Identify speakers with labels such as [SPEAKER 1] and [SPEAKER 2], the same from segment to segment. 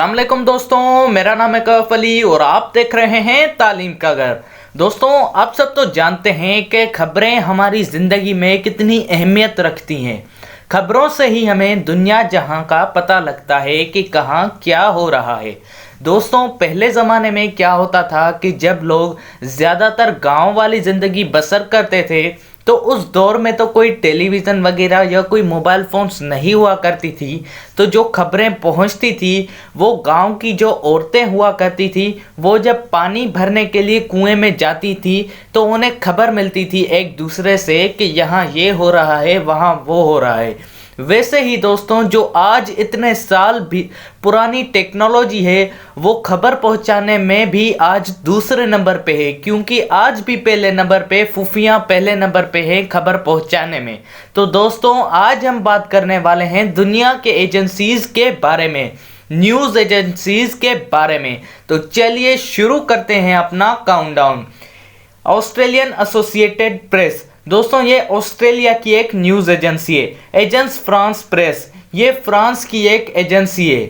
[SPEAKER 1] अस्सलामुअलैकुम दोस्तों, मेरा नाम है कैफ अली और आप देख रहे हैं तालीम का घर। दोस्तों, आप सब तो जानते हैं कि खबरें हमारी ज़िंदगी में कितनी अहमियत रखती हैं। खबरों से ही हमें दुनिया जहां का पता लगता है कि कहां क्या हो रहा है। दोस्तों, पहले ज़माने में क्या होता था कि जब लोग ज़्यादातर गांव वाली ज़िंदगी बसर करते थे तो उस दौर में तो कोई टेलीविज़न वगैरह या कोई मोबाइल फ़ोन्स नहीं हुआ करती थी। तो जो खबरें पहुंचती थी वो गांव की जो औरतें हुआ करती थी, वो जब पानी भरने के लिए कुएं में जाती थी तो उन्हें खबर मिलती थी एक दूसरे से कि यहाँ ये हो रहा है, वहाँ वो हो रहा है। वैसे ही दोस्तों, जो आज इतने साल भी पुरानी टेक्नोलॉजी है वो खबर पहुंचाने में भी आज दूसरे नंबर पे है, क्योंकि आज भी पहले नंबर पे फूफियाँ पहले नंबर पे है खबर पहुंचाने में। तो दोस्तों, आज हम बात करने वाले हैं दुनिया के एजेंसीज के बारे में, न्यूज़ एजेंसीज के बारे में। तो चलिए शुरू करते हैं अपना काउंटडाउन। ऑस्ट्रेलियन एसोसिएटेड प्रेस, दोस्तों ये ऑस्ट्रेलिया की एक न्यूज़ एजेंसी है। एजेंस फ्रांस प्रेस, ये फ्रांस की एक एजेंसी है।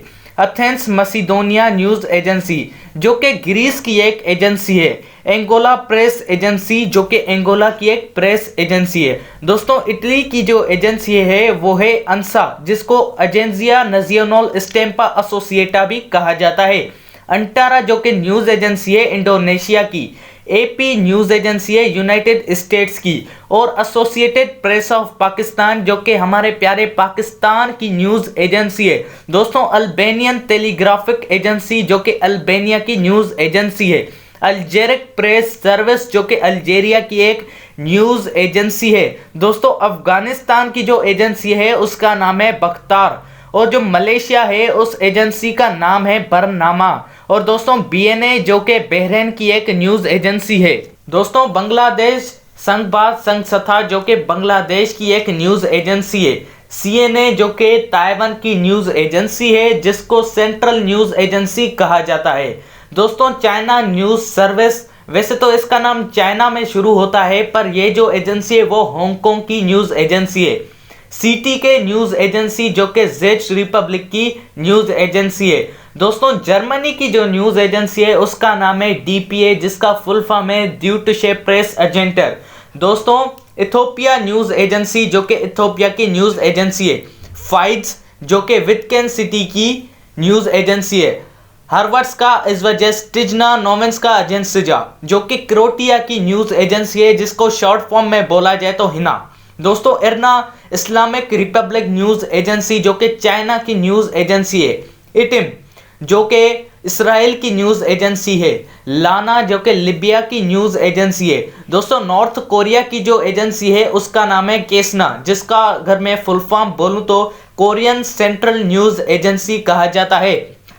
[SPEAKER 1] एथेंस मसीडोनिया न्यूज़ एजेंसी, जो कि ग्रीस की एक एजेंसी है। एंगोला प्रेस एजेंसी, जो कि एंगोला की एक प्रेस एजेंसी है। दोस्तों, इटली की जो एजेंसी है वो है अंसा, जिसको एजेंसिया नज़ियोनल स्टेम्पा एसोसिएटा भी कहा जाता है। अंटारा, जो कि न्यूज़ एजेंसी है इंडोनेशिया की। एपी न्यूज़ एजेंसी है यूनाइटेड स्टेट्स की। और एसोसिएटेड प्रेस ऑफ पाकिस्तान, जो कि हमारे प्यारे पाकिस्तान की न्यूज़ एजेंसी है। दोस्तों, अल्बेनियन टेलीग्राफिक एजेंसी, जो कि अल्बेनिया की न्यूज़ एजेंसी है। अल्जेरिक प्रेस सर्विस, जो कि अल्जेरिया की एक न्यूज़ एजेंसी है। दोस्तों, अफगानिस्तान की जो एजेंसी है उसका नाम है बख्तार। और जो मलेशिया है उस एजेंसी का नाम है बरनामा। और दोस्तों, बीएनए, जो कि बहरीन की एक न्यूज़ एजेंसी है। दोस्तों, बांग्लादेश संघबाद संस्था, जो कि बांग्लादेश की एक न्यूज़ एजेंसी है। सीएनए, जो कि ताइवान की न्यूज़ एजेंसी है, जिसको सेंट्रल न्यूज़ एजेंसी कहा जाता है। दोस्तों, चाइना न्यूज़ सर्विस, वैसे तो इसका नाम चाइना में शुरू होता है पर ये जो एजेंसी है वो हांगकांग की न्यूज़ एजेंसी है। सीटी के न्यूज़ एजेंसी, जो कि जेट रिपब्लिक की न्यूज़ एजेंसी है। दोस्तों, जर्मनी की जो न्यूज़ एजेंसी है उसका नाम है डीपीए, जिसका फुल फॉर्म है ड्यूटशे प्रेस एजेंटर। दोस्तों, इथोपिया न्यूज़ एजेंसी, जो कि इथोपिया की न्यूज़ एजेंसी है। फाइड्स, जो कि विटकेन सिटी की न्यूज़ एजेंसी है। हार्वर्ड्स का इज़वजेस्टिजना नोवेंस का एजेंसिजा, जो कि क्रोटिया की न्यूज़ एजेंसी है, जिसको शॉर्ट फॉर्म में बोला जाए तो हिना। दोस्तों, इरना इस्लामिक रिपब्लिक न्यूज़ एजेंसी, जो कि चाइना की न्यूज़ एजेंसी है। इटिम, जो कि इसराइल की न्यूज़ एजेंसी है। लाना, जो कि लिबिया की न्यूज़ एजेंसी है। दोस्तों, नॉर्थ कोरिया की जो एजेंसी है उसका नाम है केसना, जिसका अगर मैं फुल फॉर्म बोलूँ तो कोरियन सेंट्रल न्यूज़ एजेंसी कहा जाता है।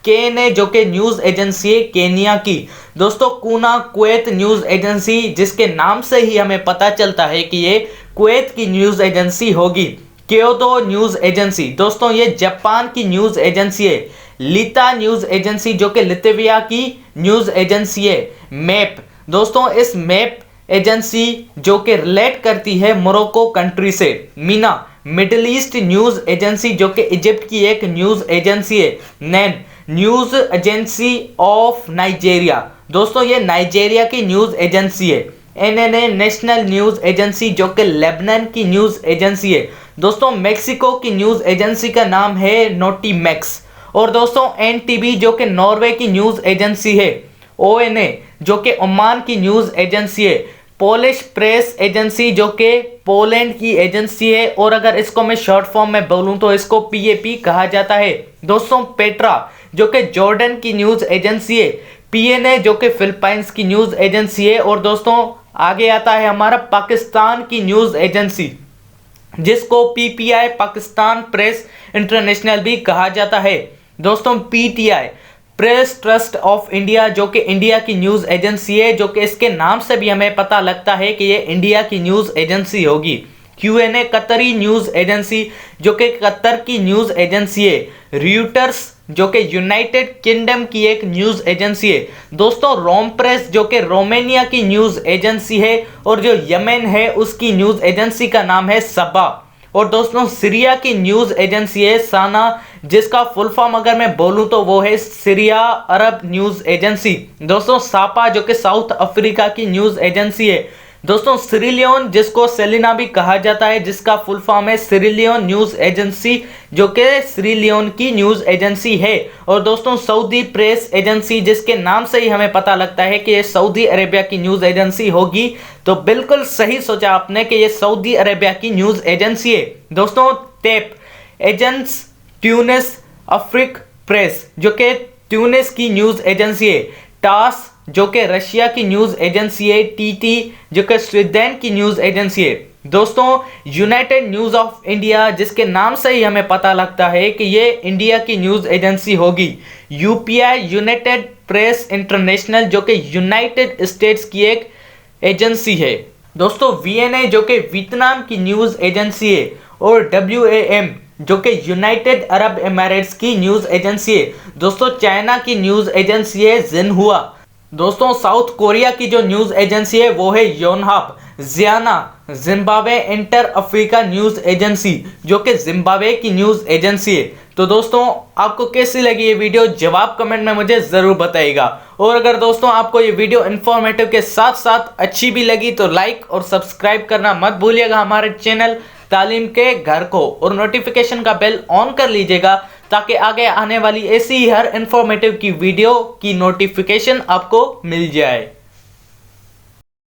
[SPEAKER 1] केएनए, जो कि न्यूज़ एजेंसी है केनिया की। दोस्तों, कूना कुवैत न्यूज़ एजेंसी, जिसके नाम से ही हमें पता चलता है कि ये कुवैत की न्यूज़ एजेंसी होगी। क्योतो न्यूज़ एजेंसी, दोस्तों ये जापान की न्यूज़ एजेंसी है। लिता न्यूज़ एजेंसी, जो कि लिथुआनिया की न्यूज़ एजेंसी है। मैप, दोस्तों इस मैप एजेंसी जो कि रिलेट करती है मोरक्को कंट्री से। Meena middle east news agency, जो कि इजिप्ट की एक न्यूज़ एजेंसी है। नैन न्यूज़ एजेंसी ऑफ नाइजीरिया, दोस्तों ये नाइजीरिया की न्यूज़ एजेंसी है। एनएनए नेशनल न्यूज़ एजेंसी, जो कि लेबनान की न्यूज़ एजेंसी है। दोस्तों, मेक्सिको की न्यूज़ एजेंसी का नाम है नोटिमैक्स। और दोस्तों, एनटीबी, जो कि नॉर्वे की न्यूज़ एजेंसी है। ओएनए, जो कि ओमान की न्यूज़ एजेंसी है। पोलिश प्रेस एजेंसी, जो कि पोलैंड की एजेंसी है। और अगर इसको मैं शॉर्ट फॉर्म में बोलूँ तो इसको पीएपी कहा जाता है। दोस्तों, पेट्रा, जो कि जॉर्डन की न्यूज़ एजेंसी है। पीएनए, जो कि फिलीपींस की न्यूज़ एजेंसी है। और दोस्तों, आगे आता है हमारा पाकिस्तान की न्यूज़ एजेंसी, जिसको पीपीआई पाकिस्तान प्रेस इंटरनेशनल भी कहा जाता है। दोस्तों, PTI press trust of India, जो कि इंडिया की न्यूज़ एजेंसी है, जो कि इसके नाम से भी हमें पता लगता है कि ये इंडिया की न्यूज़ एजेंसी होगी। क्यूएनए कतरी न्यूज़ एजेंसी, जो कि कतर की न्यूज़ एजेंसी है। रॉयटर्स, जो कि यूनाइटेड किंगडम की एक न्यूज़ एजेंसी है। दोस्तों, रोम प्रेस, जो कि रोमानिया की न्यूज़ एजेंसी है। और जो यमन है उसकी न्यूज़ एजेंसी का नाम है सबा। और दोस्तों, सीरिया की न्यूज़ एजेंसी है साना, जिसका फुल फॉर्म अगर मैं बोलूं तो वो है सीरिया अरब न्यूज़ एजेंसी। दोस्तों सापा जो कि साउथ अफ्रीका की न्यूज़ एजेंसी है। दोस्तों सीरिलियन जिसको सेलिना भी कहा जाता है, जिसका फुल फॉर्म है सीरिलियन न्यूज़ एजेंसी, जो कि सीरिलियन की न्यूज़ एजेंसी है। और दोस्तों सऊदी प्रेस एजेंसी, जिसके नाम से ही हमें पता लगता है कि ये सऊदी अरेबिया की न्यूज़ एजेंसी होगी, तो बिल्कुल सही सोचा आपने कि ये सऊदी अरेबिया की न्यूज़ एजेंसी है। दोस्तों टेप एजेंस ट्यूनिस अफ्रीक प्रेस जो कि ट्यूनिस की न्यूज़ एजेंसी है। टास जो कि रशिया की न्यूज़ एजेंसी है। टीटी जो कि स्वीडन की न्यूज़ एजेंसी है। दोस्तों यूनाइटेड न्यूज़ ऑफ इंडिया, जिसके नाम से ही हमें पता लगता है कि ये इंडिया की न्यूज़ एजेंसी होगी। यूपीआई यूनाइटेड प्रेस इंटरनेशनल जो कि यूनाइटेड स्टेट्स की एक एजेंसी है। दोस्तों वीएनए जो कि वियतनाम की न्यूज़ एजेंसी है। और डब्ल्यूएएम जो कि यूनाइटेड अरब एमिरेट्स की न्यूज़ एजेंसी है। दोस्तों चाइना की न्यूज़ एजेंसी है जिन्हुआ। दोस्तों साउथ कोरिया की जो न्यूज़ एजेंसी है वो है Yonhap. ZIANA Zimbabwe inter Africa news agency जो कि जिम्बाब्वे की न्यूज़ एजेंसी है। तो दोस्तों आपको कैसी लगी ये वीडियो, जवाब कमेंट में मुझे ज़रूर बताइएगा। और अगर दोस्तों आपको ये वीडियो इन्फॉर्मेटिव के साथ साथ अच्छी भी लगी तो लाइक और सब्सक्राइब करना मत भूलिएगा हमारे चैनल तालीम के घर को, और नोटिफिकेशन का बेल ऑन कर लीजिएगा ताकि आगे आने वाली ऐसी हर इंफॉर्मेटिव की वीडियो की नोटिफिकेशन आपको मिल जाए।